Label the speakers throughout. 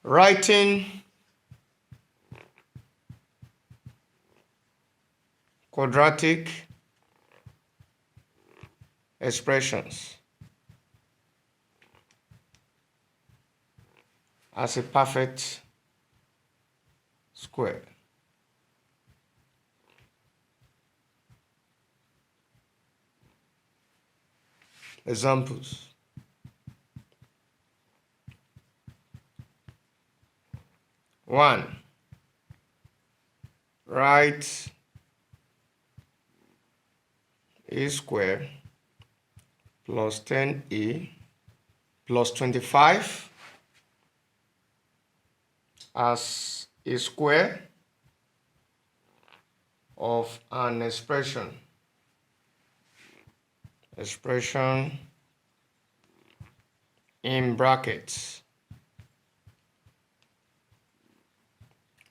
Speaker 1: writing quadratic expressions as a perfect square. Examples. One, write a square plus 10a plus 25 as a square of an expression in brackets.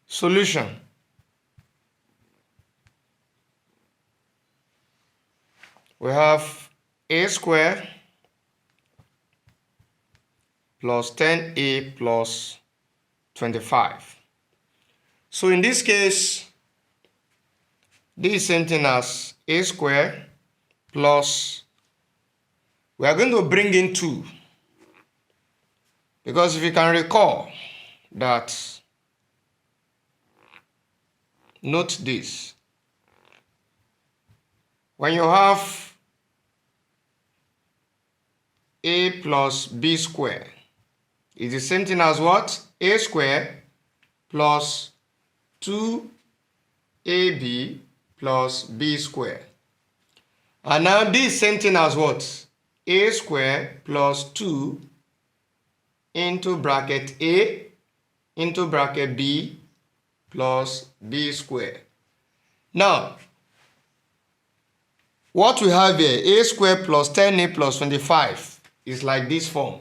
Speaker 1: Solution. We have a square plus 10a plus 25. So in this case, this is same thing as a square plus, we are going to bring in 2. Because if you can recall that, note this. When you have a plus b square, it's the same thing as what? A square plus 2ab plus b square. And now this is same thing as what? A square plus 2 into bracket a into bracket b plus b square. Now, what we have here, a square plus 10a plus 25, is like this form.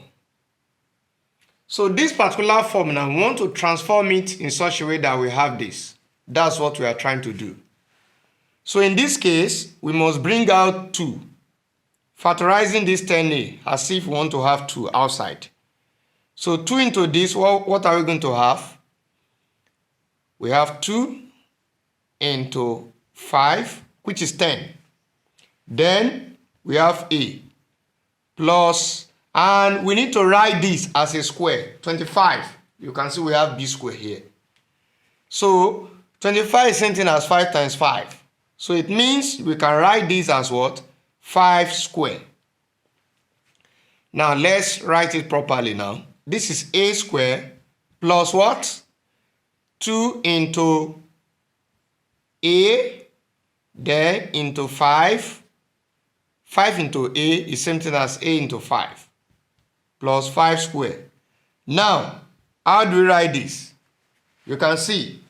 Speaker 1: So this particular form, now we want to transform it in such a way that we have this. That's what we are trying to do. So in this case, we must bring out 2. Factorizing this 10a as if we want to have 2 outside. So 2 into this, what are we going to have? We have 2 into 5, which is 10. Then we have a plus, and we need to write this as a square, 25. You can see we have b square here. So 25 is something as 5 times 5. So it means we can write this as what? 5 square. Now let's write it properly now. This is a square plus what? 2 into a, then into 5. 5 into a is same thing as a into 5 plus 5 square. Now, how do we write this? You can see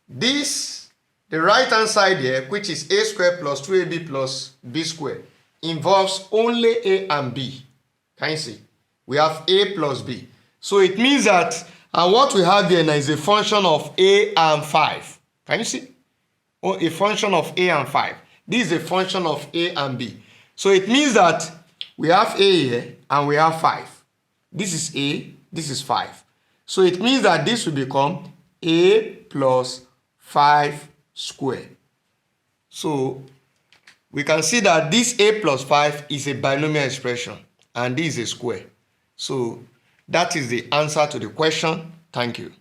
Speaker 1: this, the right hand side here, which is a square plus 2ab plus b square, involves only a and b. Can you see? We have a plus b. So it means that, and what we have here now is a function of a and 5. Can you see? Or a function of a and 5. This is a function of a and b. So it means that we have a here and we have 5. This is a, this is 5. So it means that this will become a plus 5 square. So we can see that this a plus 5 is a binomial expression and this is a square. So that is the answer to the question. Thank you.